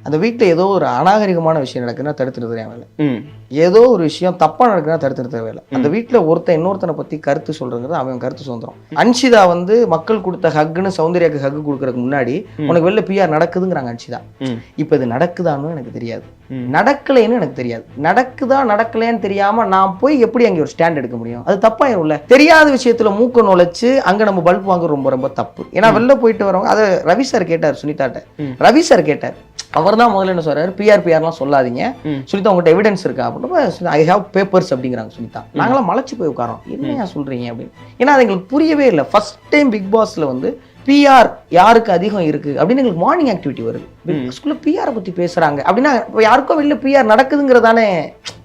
அந்த வீட்டில் ஏதோ ஒரு அநாகரிகமான விஷயம் நடக்குதுன்னா தடுத்து நிறுத்த வேலை. ஏதோ ஒரு விஷயம் தப்பா நடக்குதுன்னா தடுத்து நிறுத்த வேலை. அந்த வீட்டில் ஒருத்தன் இன்னொருத்தனை பத்தி கருத்து சொல்றதுங்கிறது அவன் கருத்து சுதந்திரம். அன்ஷிதா வந்து மக்கள் கொடுத்த ஹக்குன்னு சௌந்தர்யாக்கு ஹக்கு கொடுக்கறதுக்கு முன்னாடி உனக்கு வெளில பிஆர் நடக்குதுங்கிறாங்க அன்ஷிதா. இப்போ இது நடக்குதான்னு எனக்கு தெரியாது, நடக்கலைன்னு எனக்கு தெரியாது. நடக்குதா நடக்கலைன்னு தெரியாம நான் போய் எப்படி அங்கே ஒரு ஸ்டாண்ட் எடுக்க முடியும்? அது தப்பாயிரும்ல. தெரியாத விஷயத்துல மூக்க நுழைச்சு அங்க நம்ம பல்ப் வாங்க ரொம்ப ரொம்ப தப்பு. ஏன்னா வெளில போயிட்டு வரவங்க அதை ரவி சார் கேட்டார், சுனிதாட்ட ரவி சார் கேட்டார். அவர் தான் முதல்ல என்ன சொல்றாரு, பிஆர்லாம் சொல்லாதீங்க சுனிதா, உங்கள்கிட்ட எவிடன்ஸ் இருக்கா அப்படின்னு. ஐ ஹேவ் பேப்பர்ஸ் அப்படிங்கிறாங்க சுனிதா. நாங்களாம் மலைச்சு போய் உட்காரோம், என்னையா சொல்றீங்க அப்படின்னு. ஏன்னா அது எங்களுக்கு புரியவே இல்லை. ஃபர்ஸ்ட் டைம் பிக் பாஸ்ல வந்து பிஆர் யாருக்கு அதிகம் இருக்கு அப்படின்னு எங்களுக்கு மார்னிங் ஆக்டிவிட்டி வருது. பிக் பாஸ்குள்ள பிஆரை பத்தி பேசுறாங்க அப்படின்னா யாருக்கோ வெளில பிஆர் நடக்குதுங்கிறதானே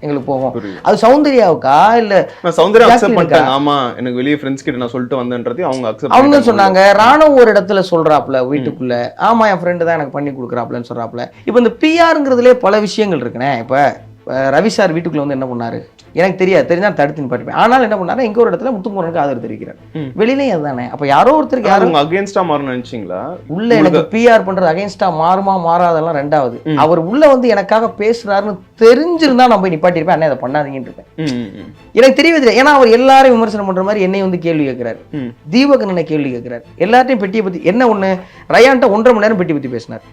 எங்களுக்கு போகும். அது சௌந்தர்யாவுக்கா இல்ல சௌந்தர்யா அக்செப்ட் பண்ணிட்டாங்க. ஆமா, எனக்கு வெளிய ஃப்ரெண்ட்ஸ் கிட்ட நான் சொல்லிட்டு வந்தேன்றது அவங்க அக்செப்ட் அவங்க சொன்னாங்க. ராணுவ ஒரு இடத்துல சொல்றாப்ல வீட்டுக்குள்ள, ஆமா என் ஃப்ரெண்டு தான் எனக்கு பண்ணி கொடுக்குறாப்லன்னு சொல்றாப்ல. இப்போ இந்த பிஆருங்கிறதுலே பல விஷயங்கள் இருக்குண்ணே. இப்போ ரவி சார் வீட்டுக்குள்ள வந்து என்ன பண்ணாரு எனக்கு தெரியாது, தெரிஞ்சா தடுத்து நிப்பாட்டிப்பேன். ஆனால் என்ன பண்ணாரு, எங்க ஒரு இடத்துல முத்துக்குமரனுக்கு ஆதரவு தெரிவிக்கிறார். வெளியிலேயே அதுதானே. அப்ப யாரோ ஒருத்தருக்கு யாரும் அகைன்ஸ்டா மாறணும்னு நினைச்சீங்களா? உள்ள எனக்கு பிஆர் பண்றது அகைன்ஸ்டா மாறுமா மாறாதெல்லாம் ரெண்டாவது. அவர் உள்ள வந்து எனக்காக பேசுறாருன்னு தெரிஞ்சிருந்தா நான் போய் நிப்பாட்டிருப்பேன், அண்ணே அதை பண்ணாதீங்கன்னு இருப்பேன். எனக்கு தெரியவே. ஏன்னா அவர் எல்லாரும் விமர்சனம் பண்ற மாதிரி என்னை வந்து கேள்வி கேட்கிறாரு, தீபகண்ணனை கேள்வி கேட்கிறாரு, எல்லாத்தையும் பெட்டியை பத்தி. என்ன ஒண்ணு, ரயான்ட்ட 1.5 மணி நேரம் பெட்டி பத்தி பேசினார்.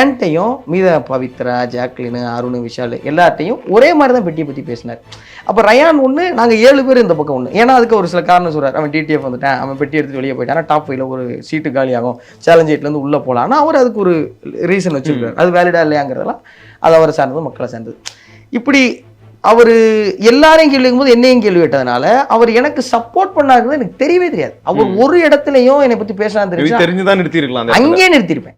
ஏன்ட்டையும் மீத பவித்ரா, ஜாக்லின், அருண், விஷால் எல்லாத்தையும் ஒரே மாதிரி தான் பெட்டியை பத்தி பேசினார். அப்ப ரயான் ஒண்ணு, நாங்க 7 பேர் இந்த பக்கம் ஒண்ணு. ஏன்னா அதுக்கு ஒரு சில காரணம் சொல்றாரு. அவன் டிடிஎஃப் வந்துட்டான், அவன் பெட்டி எடுத்து வெளியே போயிட்டான், டாப் 5ல ஒரு சீட்டு காலியாகும், சேலஞ்ச் 8ல இருந்து உள்ள போலாம். ஆனா அவர் அதுக்கு ஒரு ரீசன் வச்சிருக்காரு. அது வேலிடா இல்லையாங்கிறதெல்லாம் அது அவரை சார்ந்தது, மக்களை சார்ந்தது. இப்படி அவர் எல்லாரையும் கேள்வி கேட்கும்போது என்னையும் கேள்வி கேட்டதுனால அவர் எனக்கு சப்போர்ட் பண்ணாருன்னு எனக்கு தெரியவே தெரியாது. அவர் ஒரு இடத்துலயும் என்னை பத்தி பேசினா தெரிஞ்சுதான் நிறுத்திருக்கலாம், அங்கேயே நிறுத்திருப்பேன்.